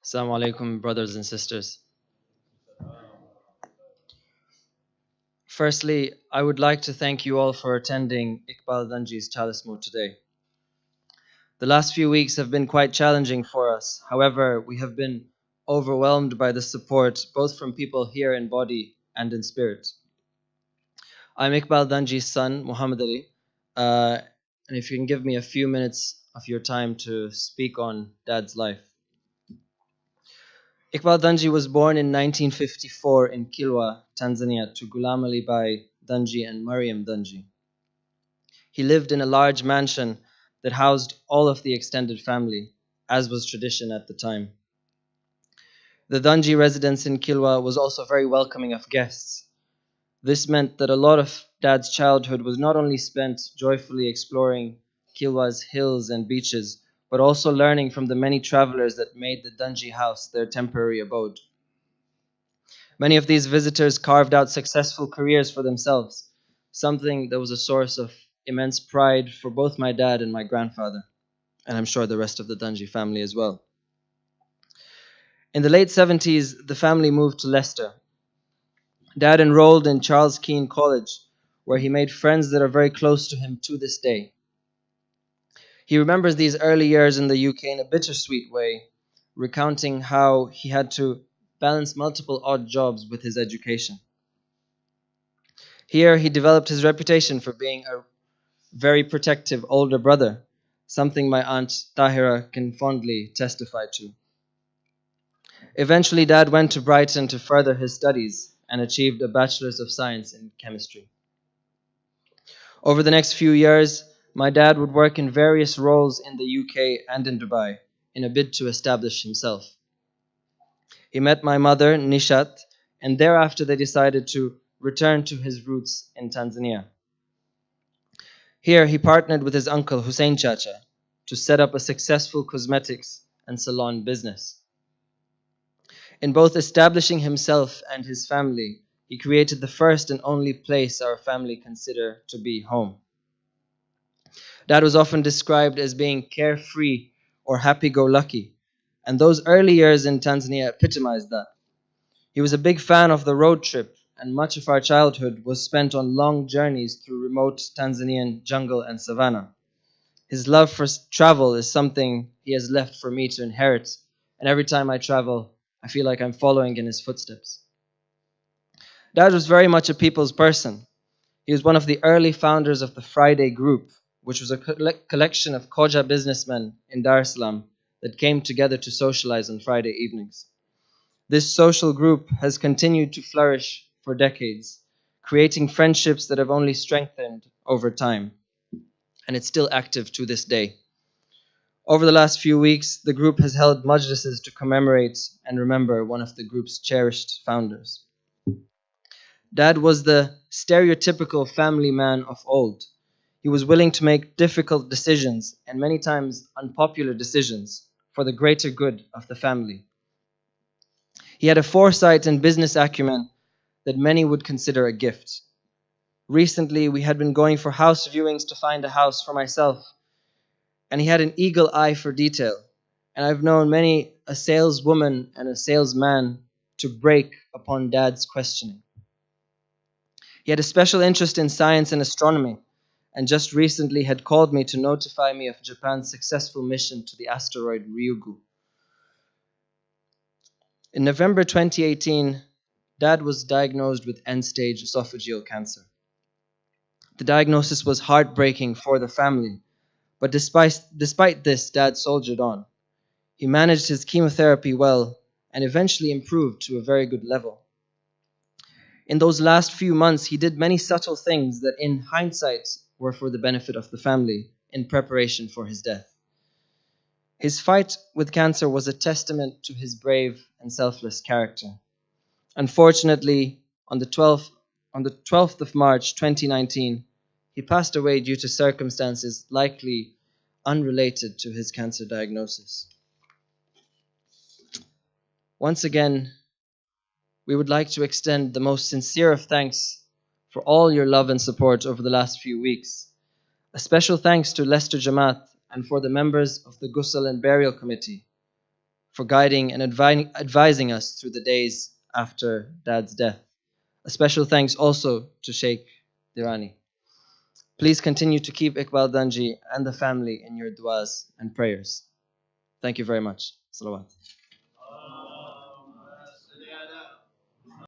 Assalamu alaikum, brothers and sisters. Firstly, I would like to thank you all for attending Iqbal Dhanji's Chalismo today. The last few weeks have been quite challenging for us. However, we have been overwhelmed by the support both from people here in body and in spirit. I'm Iqbal Dhanji's son, Muhammad Ali, and if you can give me a few minutes of your time to speak on Dad's life. Iqbal Dhanji was born in 1954 in Kilwa, Tanzania, to Ghulam Ali Bai Dhanji and Marhum Dhanji. He lived in a large mansion that housed all of the extended family, as was tradition at the time. The Dhanji residence in Kilwa was also very welcoming of guests. This meant that a lot of Dad's childhood was not only spent joyfully exploring Kilwa's hills and beaches, but also learning from the many travelers that made the Dhanji house their temporary abode. Many of these visitors carved out successful careers for themselves, something that was a source of immense pride for both my dad and my grandfather, and I'm sure the rest of the Dhanji family as well. In the late 70s, the family moved to Leicester. Dad enrolled in Charles Keene College, where he made friends that are very close to him to this day. He remembers these early years in the UK in a bittersweet way, recounting how he had to balance multiple odd jobs with his education. Here, he developed his reputation for being a very protective older brother, something my aunt Tahira can fondly testify to. Eventually, Dad went to Brighton to further his studies and achieved a Bachelor's of Science in Chemistry. Over the next few years, my dad would work in various roles in the UK and in Dubai in a bid to establish himself. He met my mother, Nishat, and thereafter they decided to return to his roots in Tanzania. Here he partnered with his uncle, Husayn Chacha, to set up a successful cosmetics and salon business. In both establishing himself and his family, he created the first and only place our family consider to be home. Dad was often described as being carefree or happy-go-lucky, and those early years in Tanzania epitomized that. He was a big fan of the road trip, and much of our childhood was spent on long journeys through remote Tanzanian jungle and savanna. His love for travel is something he has left for me to inherit, and every time I travel, I feel like I'm following in his footsteps. Dad was very much a people's person. He was one of the early founders of the Friday Group, which was a collection of Khoja businessmen in Dar es Salaam that came together to socialize on Friday evenings. This social group has continued to flourish for decades, creating friendships that have only strengthened over time, and it's still active to this day. Over the last few weeks, the group has held majlises to commemorate and remember one of the group's cherished founders. Dad was the stereotypical family man of old. He was willing to make difficult decisions, and many times unpopular decisions, for the greater good of the family. He had a foresight and business acumen that many would consider a gift. Recently, we had been going for house viewings to find a house for myself, and he had an eagle eye for detail, and I've known many a saleswoman and a salesman to break upon Dad's questioning. He had a special interest in science and astronomy, and just recently had called me to notify me of Japan's successful mission to the asteroid Ryugu. In November 2018, Dad was diagnosed with end-stage esophageal cancer. The diagnosis was heartbreaking for the family, but despite this, Dad soldiered on. He managed his chemotherapy well and eventually improved to a very good level. In those last few months, he did many subtle things that in hindsight were for the benefit of the family in preparation for his death. His fight with cancer was a testament to his brave and selfless character. Unfortunately, on the 12th of March 2019, he passed away due to circumstances likely unrelated to his cancer diagnosis. Once again, we would like to extend the most sincere of thanks for all your love and support over the last few weeks. A special thanks to Leicester Jamaat and for the members of the Ghusl and Burial Committee for guiding and advising us through the days after Dad's death. A special thanks also to Sheikh Dirani. Please continue to keep Iqbal Dhanji and the family in your du'as and prayers. Thank you very much. Salawat.